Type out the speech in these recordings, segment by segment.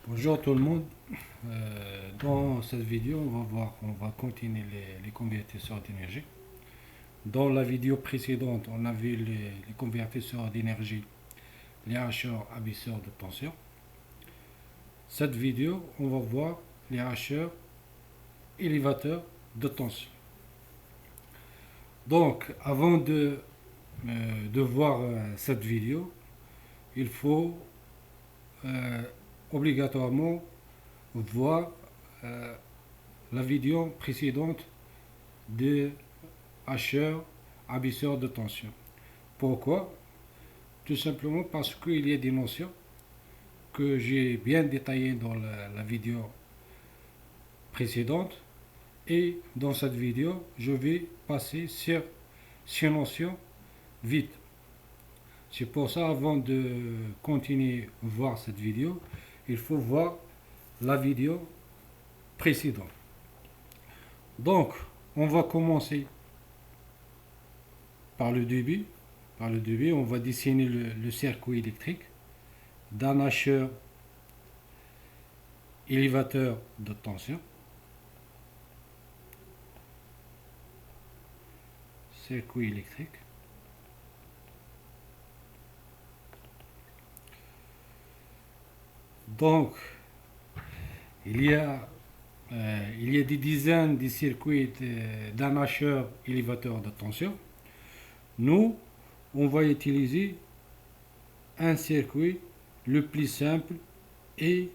Bonjour tout le monde. Dans cette vidéo, on va continuer les convertisseurs d'énergie. Dans la vidéo précédente, on a vu les convertisseurs d'énergie, les hacheurs abaisseurs de tension. Cette vidéo, on va voir les hacheurs élévateurs de tension. Donc, avant de voir cette vidéo, il faut obligatoirement voir euh, la vidéo précédente des hacheurs abaisseurs de tension. Pourquoi? Tout simplement parce qu'il y a des notions que j'ai bien détaillées dans la vidéo précédente et dans cette vidéo, je vais passer sur ces notions vite. C'est pour ça, avant de continuer à voir cette vidéo, il faut voir la vidéo précédente. Donc, on va commencer par le début. Par le début, on va dessiner le circuit électrique d'un hacheur élévateur de tension. Circuit électrique. Donc, il y a, des dizaines de circuits d'un hacheur élévateur de tension. Nous, on va utiliser un circuit le plus simple et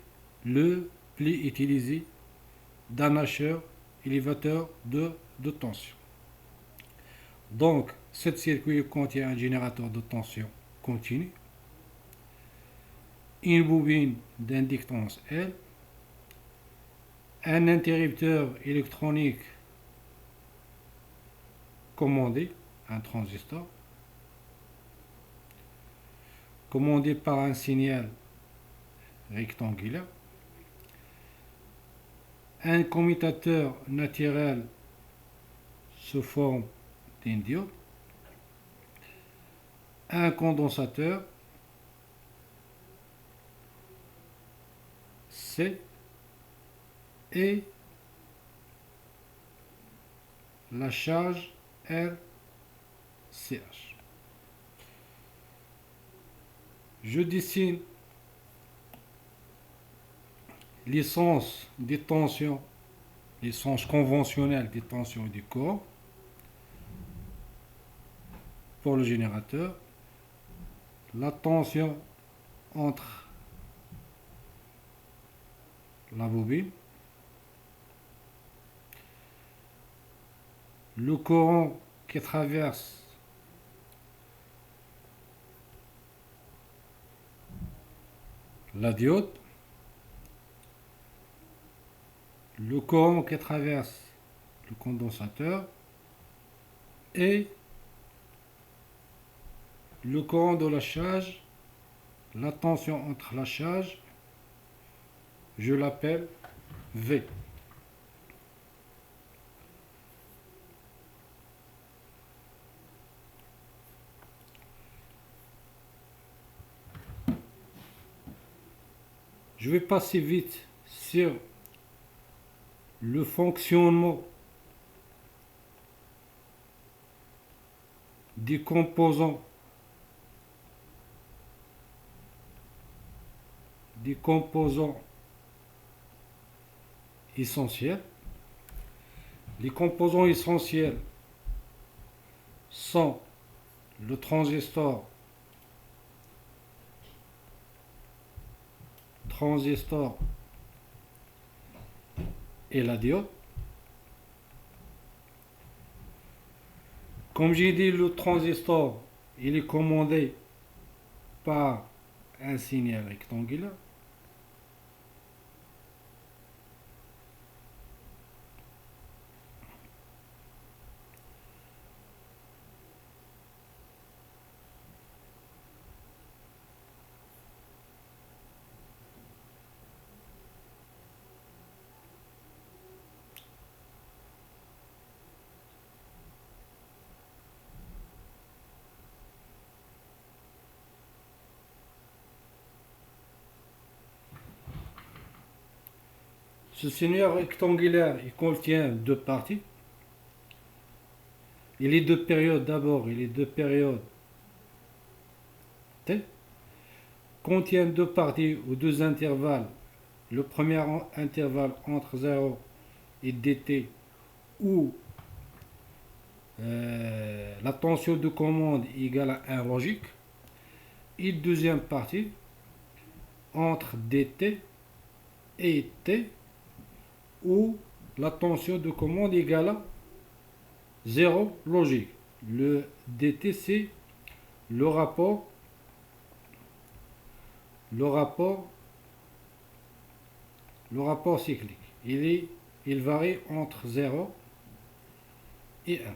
le plus utilisé d'un hacheur élévateur de tension. Donc, ce circuit contient un générateur de tension continue, une bobine d'inductance L, un interrupteur électronique commandé, un transistor, commandé par un signal rectangulaire, un commutateur naturel sous forme d'un diode, un condensateur C et la charge RCH. Je dessine l'essence des tensions, l'essence conventionnelle des tensions et du courant pour le générateur, la tension entre la bobine, le courant qui traverse la diode, le courant qui traverse le condensateur et le courant de la charge, la tension entre la charge, je l'appelle V. Je vais passer vite sur le fonctionnement des composants essentiels. Les composants essentiels sont le transistor et la diode. Comme j'ai dit, le transistor, il est commandé par un signal rectangulaire. Ce seigneur rectangulaire, il contient deux parties. Il est deux périodes d'abord, il est deux périodes T. Contient deux parties ou deux intervalles. Le premier intervalle entre 0 et dt où la tension de commande est égale à 1 logique. Et deuxième partie entre dt et t où la tension de commande est égale à 0 logique. Le dt c'est le rapport cyclique. Il varie entre 0 et 1.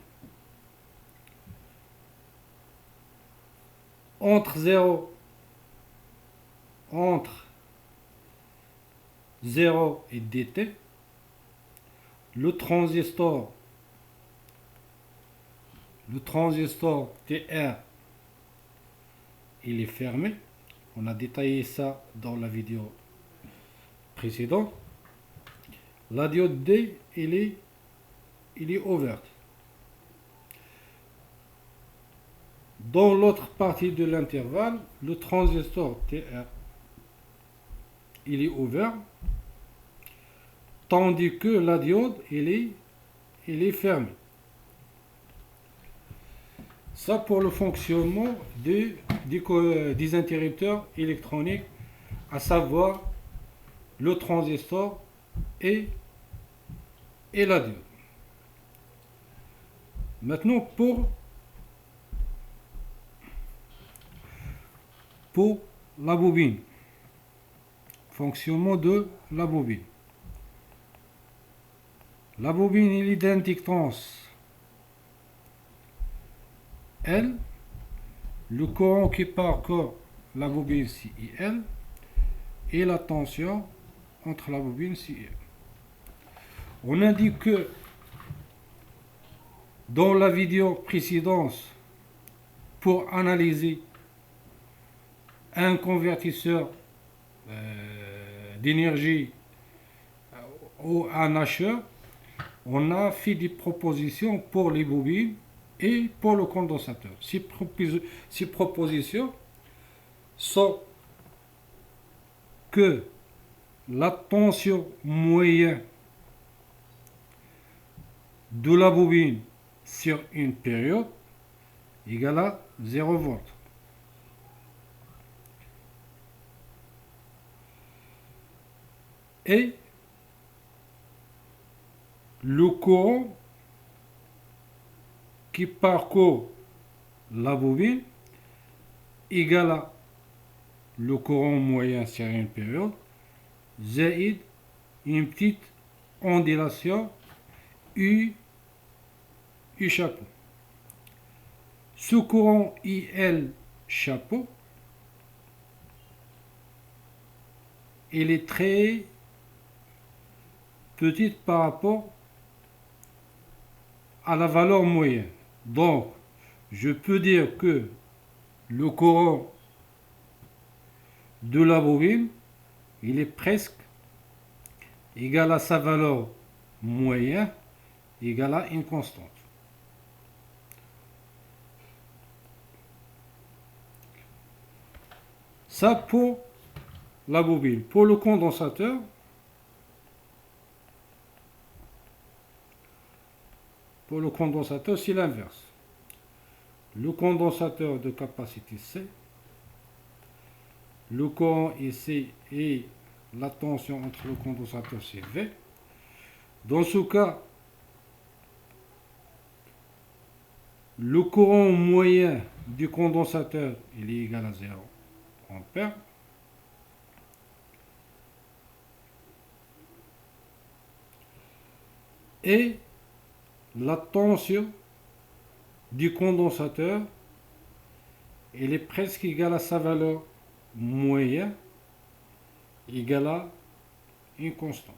Entre 0 et dt, le transistor TR, il est fermé. On a détaillé ça dans la vidéo précédente. La diode D, il est ouverte. Dans l'autre partie de l'intervalle, le transistor TR, il est ouvert, tandis que la diode, il est fermé. Ça pour le fonctionnement des interrupteurs électroniques, à savoir le transistor et la diode. Maintenant pour la bobine, fonctionnement de la bobine. La bobine il est d'inductance L, le courant qui parcourt la bobine c'est IL et la tension entre la bobine c'est IL. On a dit que dans la vidéo précédente, pour analyser un convertisseur d'énergie ou un acheteur, on a fait des propositions pour les bobines et pour le condensateur. Ces propositions sont que la tension moyenne de la bobine sur une période égale à 0 volts. Et le courant qui parcourt la bobine égale à le courant moyen sur une période, zaïd une petite ondulation U chapeau. Ce courant IL chapeau, il est très petite par rapport à la valeur moyenne. Donc, je peux dire que le courant de la bobine, il est presque égal à sa valeur moyenne, égal à une constante. Ça pour la bobine. Pour le condensateur, c'est l'inverse. Le condensateur de capacité C, le courant ici et la tension entre le condensateur c'est V. Dans ce cas, le courant moyen du condensateur il est égal à 0 ampère. Et la tension du condensateur, elle est presque égale à sa valeur moyenne, égale à une constante.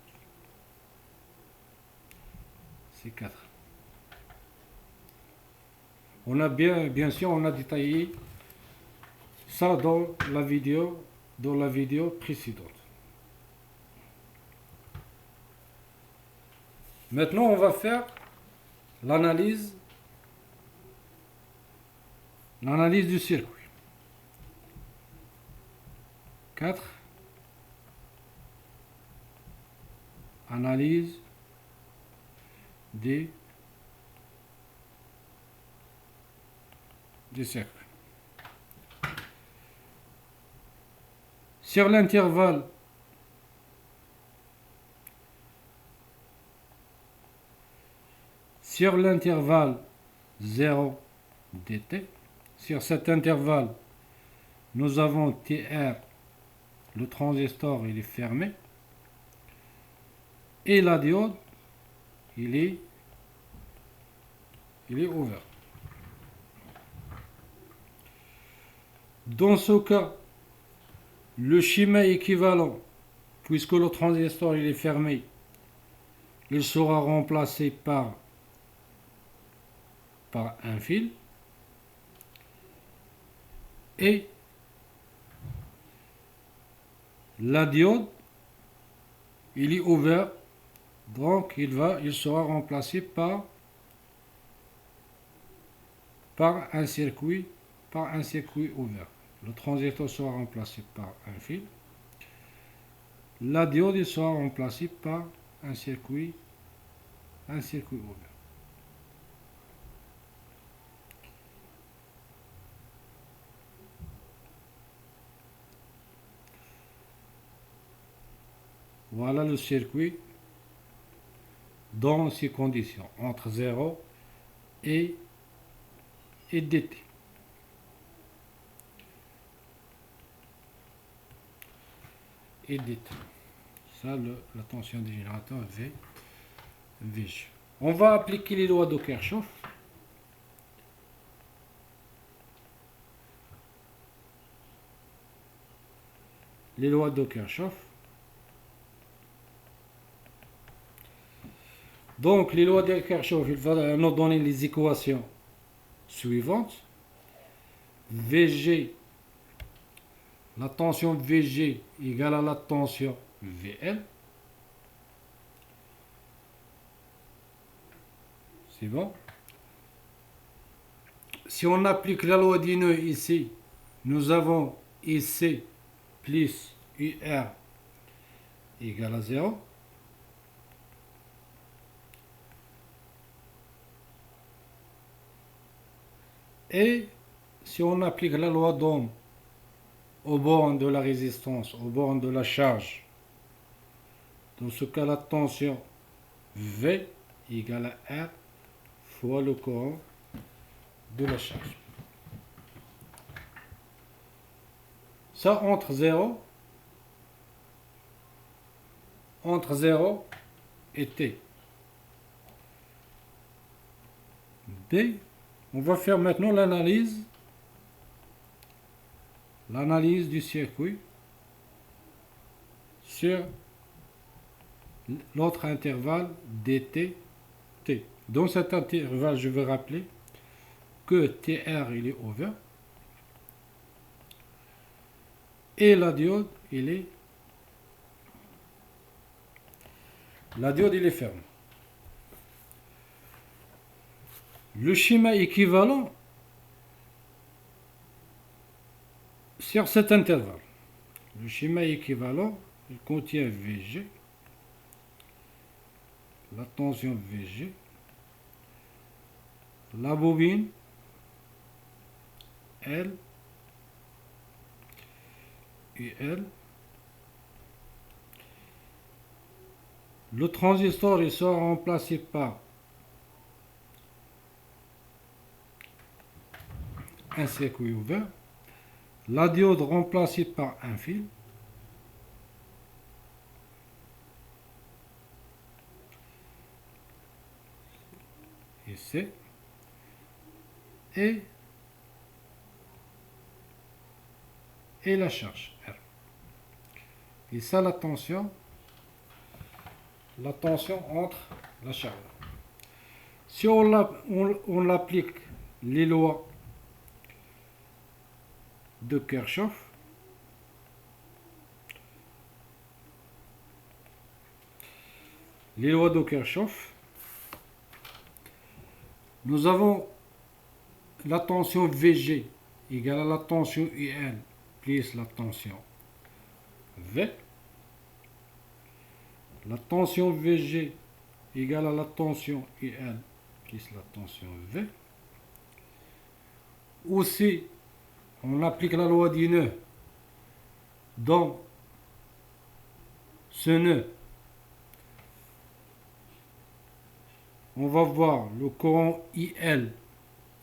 C'est 4. On a bien sûr, on a détaillé ça dans la vidéo précédente. Maintenant, on va faire l'analyse du circuit. 4. Analyse du circuit. Sur l'intervalle Sur l'intervalle 0 dt, sur cet intervalle, nous avons TR, le transistor il est fermé, et la diode il est ouvert. Dans ce cas, le schéma équivalent, puisque le transistor il est fermé, il sera remplacé par un fil, et la diode il est ouvert, donc il sera remplacé par un circuit ouvert. Le transistor sera remplacé par un fil, la diode il sera remplacée par un circuit ouvert. Voilà le circuit dans ces conditions, entre 0 et dt. Et dt. Ça, la tension du générateur VG. On va appliquer les lois de Kirchhoff. Les lois de Kirchhoff. Donc, les lois de Kirchhoff, il va nous donner les équations suivantes. VG, la tension VG égale à la tension VL. C'est bon. Si on applique la loi des nœuds ici, nous avons IC plus UR égale à 0. Et si on applique la loi d'Ohm aux bornes de la résistance, aux bornes de la charge, dans ce cas la tension V égale à R fois le courant de la charge. Ça entre 0 et T. B. On va faire maintenant l'analyse du circuit sur l'autre intervalle dt t. Dans cet intervalle, je vais rappeler que TR il est ouvert et la diode il est ferme. Le schéma équivalent sur cet intervalle. Le schéma équivalent, il contient VG, la tension VG, la bobine L, UL, le transistor il sera remplacé par un circuit ouvert, la diode remplacée par un fil, ici, et la charge R. Et ça la tension entre la charge. Si on applique les lois de Kirchhoff, les lois de Kirchhoff, Nous avons la tension VG égale à la tension IL plus la tension V. La tension VG égale à la tension IL plus la tension V. Aussi, on applique la loi du nœud. Dans ce nœud, on va voir le courant IL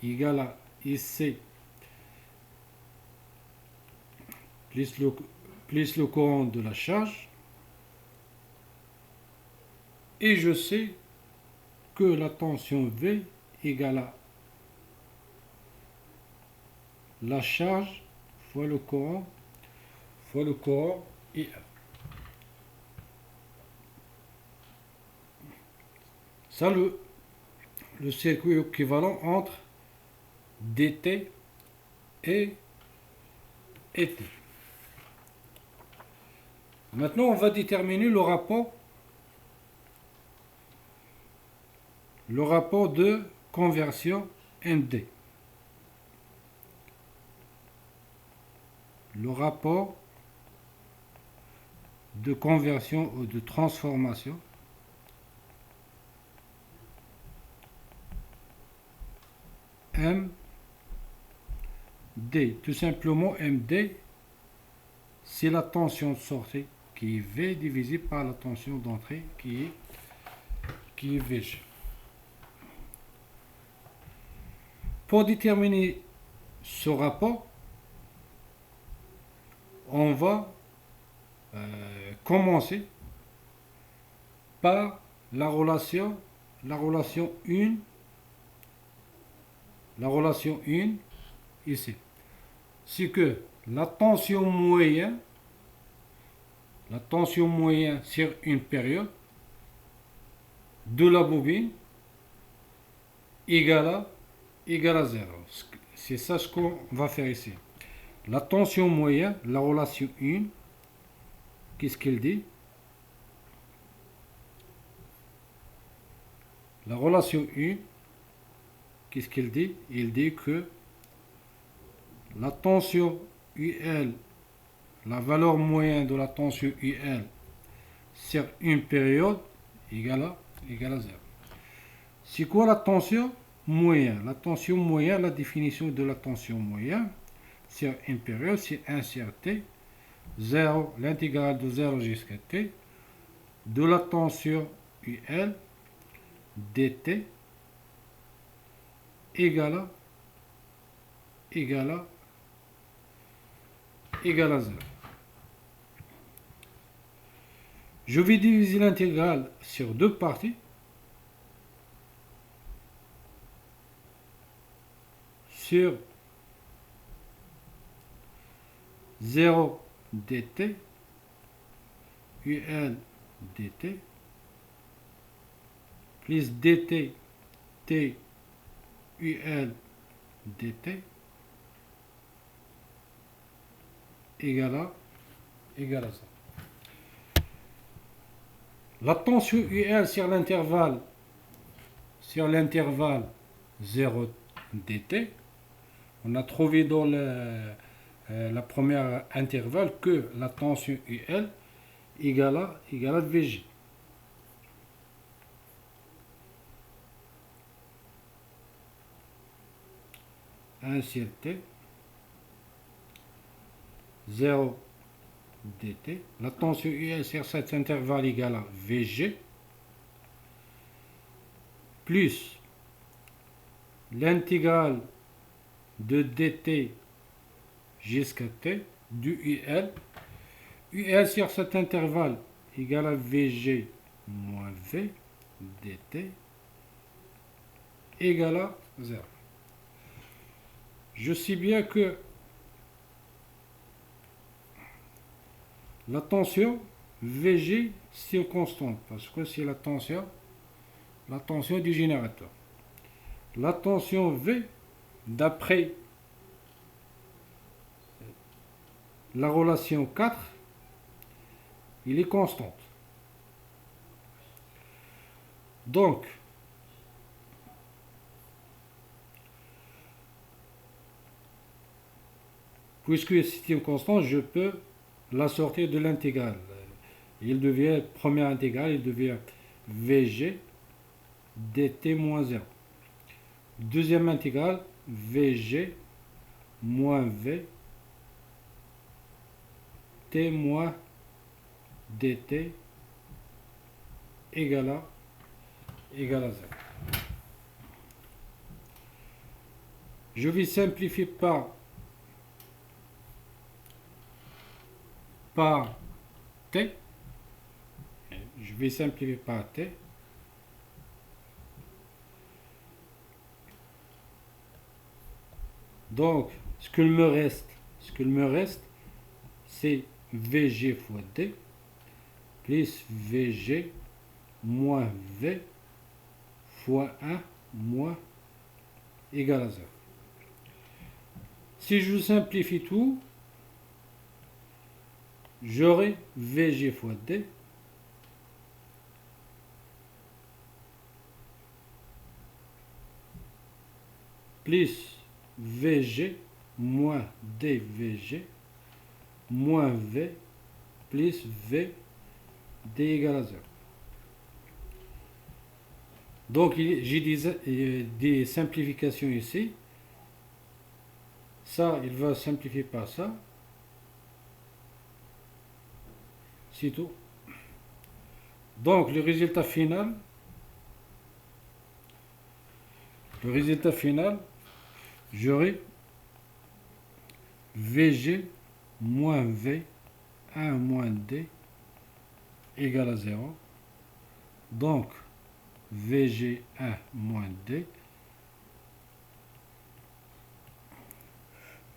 égale à IC plus le courant de la charge. Et je sais que la tension V égale à la charge fois le courant IL. Ça, le circuit équivalent entre DT et T. Maintenant, on va déterminer le rapport de conversion MD. Le rapport de conversion ou de transformation MD. Tout simplement, MD, c'est la tension de sortie qui est V divisé par la tension d'entrée qui est VG. Pour déterminer ce rapport, on va commencer par la relation 1 ici. C'est que la tension moyenne sur une période de la bobine égale à 0. C'est ça ce qu'on va faire ici. La tension moyenne, la relation 1, qu'est-ce qu'elle dit? La relation 1, qu'est-ce qu'elle dit? Il dit que la tension UL, la valeur moyenne de la tension UL sur une période égale à 0. C'est quoi la tension moyenne? La tension moyenne, la définition de la tension moyenne sur une période, c'est 1 sur T, 0, l'intégrale de 0 jusqu'à T, de la tension UL dt égale à 0. Je vais diviser l'intégrale sur deux parties. Sur 0 dt, UL dt, plus dt, t, UL dt, égale à ça. La tension UL sur l'intervalle 0 dt, on a trouvé dans la première intervalle que la tension UL égale à VG. Un sur T, 0 dt. La tension UL sur cet intervalle égale à VG plus l'intégrale de dt jusqu'à t du UL. UL sur cet intervalle égale à VG moins V dt égale à 0. Je sais bien que la tension VG c'est constante parce que c'est la tension du générateur. La tension V, d'après la relation 4, il est constante. Donc, Puisque c'est une constante, je peux la sortir de l'intégrale. Il devient, première intégrale, il devient Vg dt moins 0. Deuxième intégrale, Vg moins V t moins dt égale à 0. Je vais simplifier par t. Je vais simplifier par t. Donc, ce qu'il me reste, c'est Vg fois d plus Vg moins V fois 1 moins égal à 0. Si je simplifie tout, j'aurai Vg fois d plus Vg moins dVg moins V plus V d égale à 0. Donc j'ai des simplifications ici. Ça, il va simplifier par ça. C'est tout. Donc le résultat final, j'aurai Vg moins V 1 moins D égale à 0. Donc Vg1 moins D,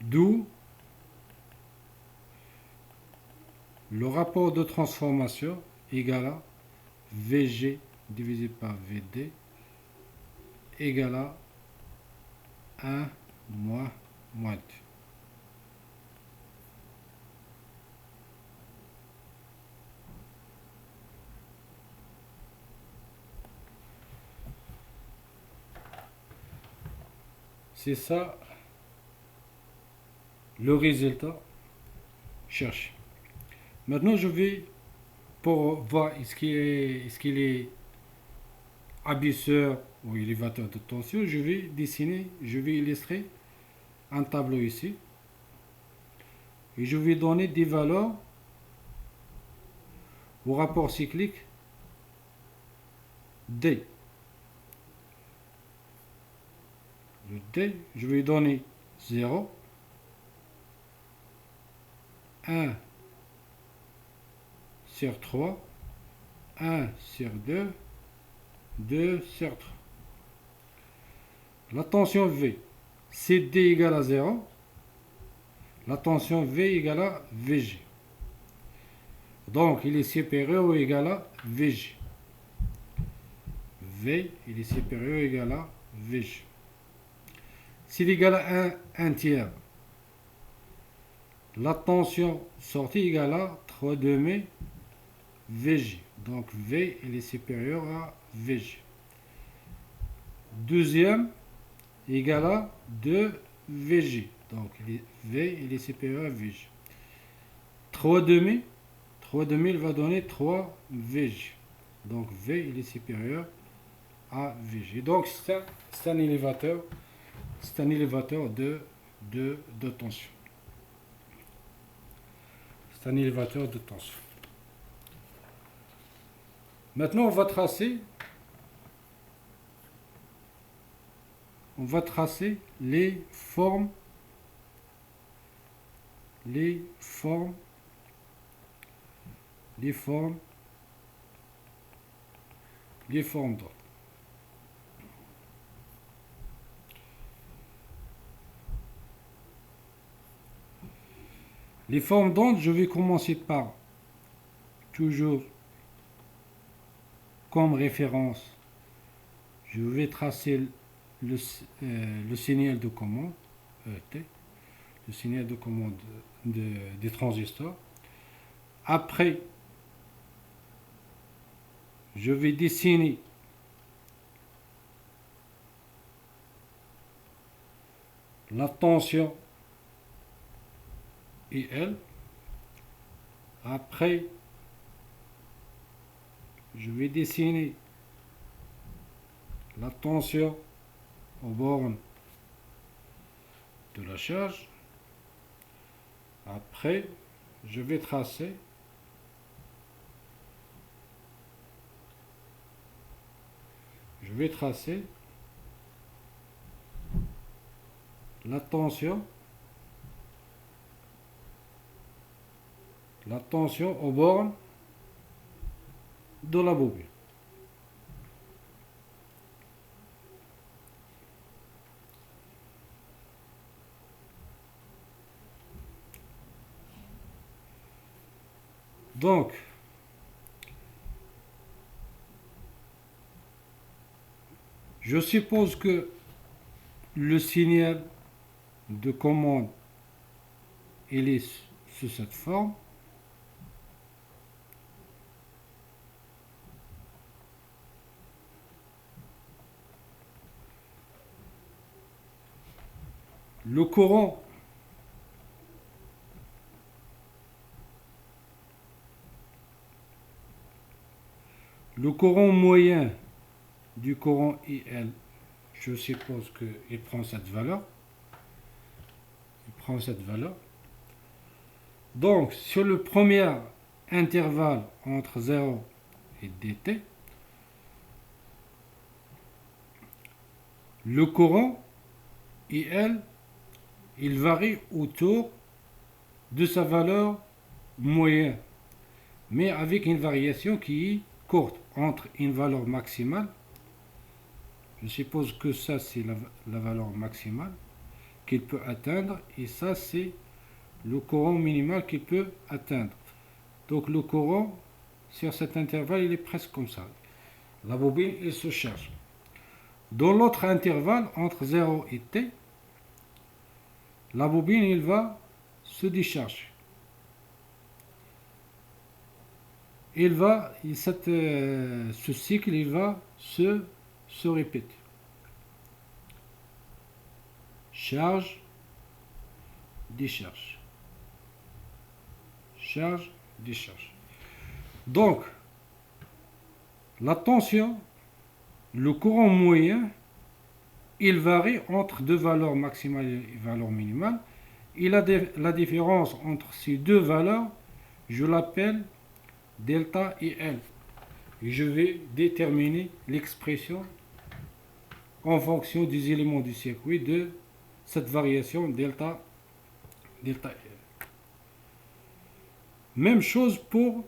d'où le rapport de transformation égale à Vg divisé par Vd égale à 1 moins D. C'est ça le résultat cherché. Maintenant, je vais, pour voir est-ce qu'il est abaisseur ou élévateur de tension, je vais illustrer un tableau ici. Et je vais donner des valeurs au rapport cyclique D. Le D, je vais donner 0, 1 sur 3, 1 sur 2, 2 sur 3. La tension V, c'est D égale à 0. La tension V égale à Vg. Donc, il est supérieur ou égal à Vg. V, il est supérieur ou égal à Vg. S'il est égal à 1 tiers, la tension sortie égale à 3 demi Vg. Donc V, il est supérieur à Vg. Deuxième égale à 2 Vg. Donc V, il est supérieur à Vg. 3 demi, il va donner 3 Vg. Donc V, il est supérieur à Vg. Donc c'est un élévateur. C'est un élévateur de tension. C'est un élévateur de tension. Maintenant, on va tracer les formes d'onde. Les formes d'onde, je vais commencer par, toujours comme référence, je vais tracer le signal de commande, T, le signal de commande des transistors. Après, je vais dessiner la tension IL. Après, je vais dessiner la tension aux bornes de la charge. Après, je vais tracer la tension aux bornes de la bobine. Donc, je suppose que le signal de commande il est sous cette forme. Le courant moyen du courant IL, je suppose qu'il prend cette valeur. Donc, sur le premier intervalle entre 0 et dt, le courant IL, il varie autour de sa valeur moyenne, mais avec une variation qui est courte entre une valeur maximale, je suppose que ça c'est la valeur maximale qu'il peut atteindre, et ça c'est le courant minimal qu'il peut atteindre. Donc le courant sur cet intervalle il est presque comme ça. La bobine elle se charge. Dans l'autre intervalle entre 0 et t, la bobine il va se décharger. Ce cycle il va se répéter. Charge, décharge. Charge, décharge. Donc, la tension, le courant moyen, il varie entre deux valeurs maximales et valeurs minimales. Et la différence entre ces deux valeurs, je l'appelle delta IL. Et je vais déterminer l'expression en fonction des éléments du circuit de cette variation delta IL. Même chose pour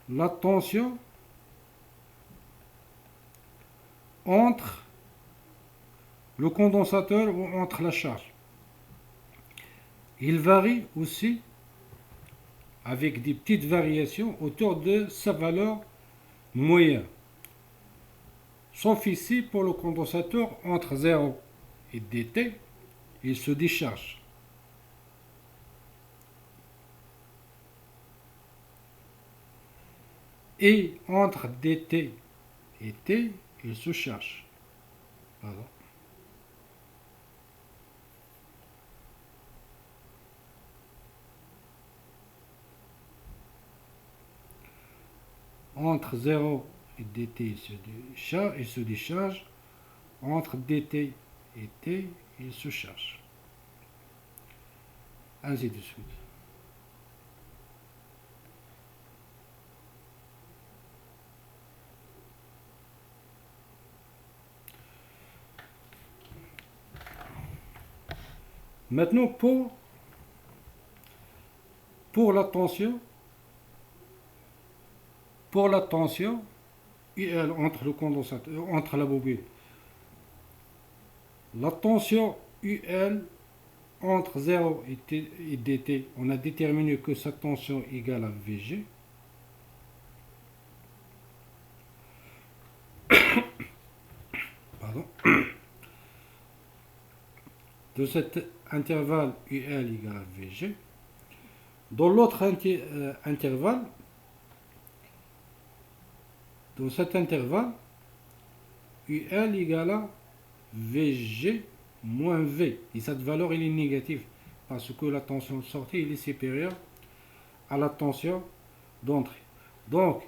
la tension entre le condensateur ou entre la charge. Il varie aussi avec des petites variations autour de sa valeur moyenne. Sauf ici pour le condensateur entre 0 et dt, il se décharge. Et entre dt et t, il se charge. Pardon. Entre 0 et dt, il se décharge. Entre dt et t, il se charge. Ainsi de suite. Maintenant, pour la tension, IL entre le condensateur, entre la bobine, la tension UL entre 0 et dt, on a déterminé que sa tension égale à Vg. Pardon. De cet intervalle UL égale à Vg. Dans l'autre intervalle, dans cet intervalle, UL égale à Vg moins V. Et cette valeur elle est négative parce que la tension de sortie il est supérieure à la tension d'entrée. Donc,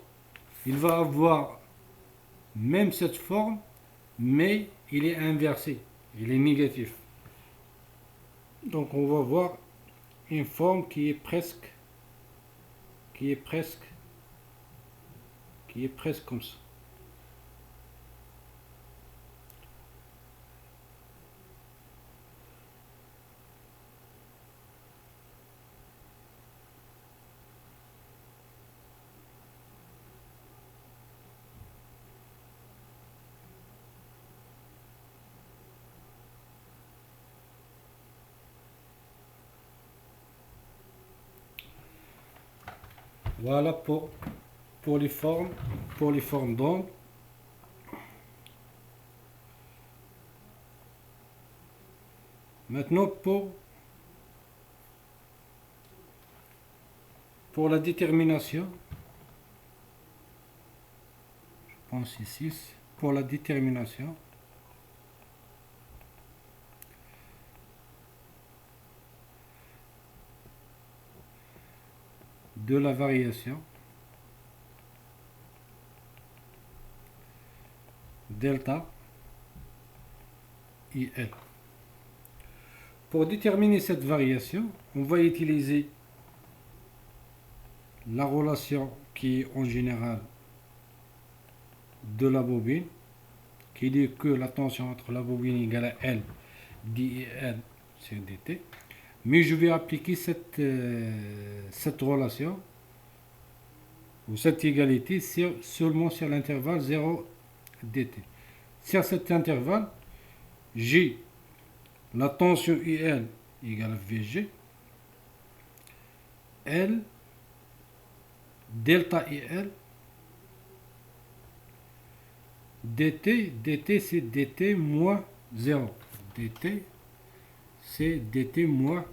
il va avoir même cette forme, mais il est inversé, il est négatif. Donc, on va voir une forme qui est presque comme ça. Voilà pour les formes d'onde. Maintenant pour la détermination, je pense ici, pour la détermination de la variation delta IL. Pour déterminer cette variation, on va utiliser la relation qui est en général de la bobine, qui dit que la tension entre la bobine égale à L, DIL sur dt. Mais je vais appliquer cette relation ou cette égalité seulement sur l'intervalle 0 dt. Sur cet intervalle, j'ai la tension IL égale à VG, L, delta IL, dt c'est dt moins 0. dt c'est dt moins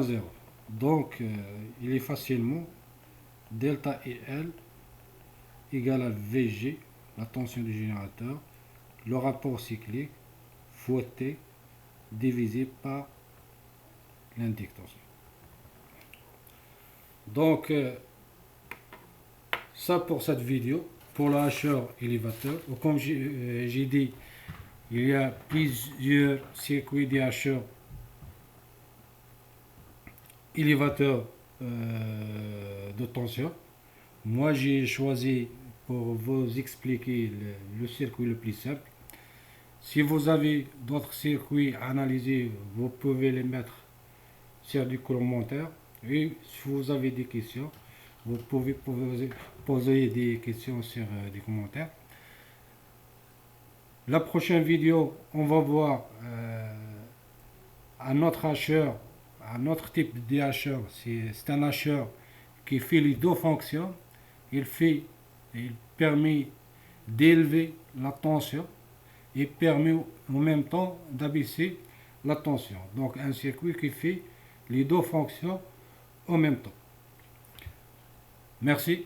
0. Donc, il est facilement delta IL égale à VG, la tension du générateur, le rapport cyclique, fois T, divisé par l'inductance. Donc, ça pour cette vidéo, pour le hacheur élévateur. Comme j'ai dit, il y a plusieurs circuits de hacheurs élévateurs de tension. Moi, j'ai choisi pour vous expliquer le circuit le plus simple. Si vous avez d'autres circuits à analyser, vous pouvez les mettre sur du commentaire. Et si vous avez des questions, vous pouvez poser des questions sur des commentaires. La prochaine vidéo, on va voir un autre hacheur, un autre type de hacheur. C'est un hacheur qui fait les deux fonctions. Il permet d'élever la tension et permet en même temps d'abaisser la tension. Donc un circuit qui fait les deux fonctions en même temps. Merci.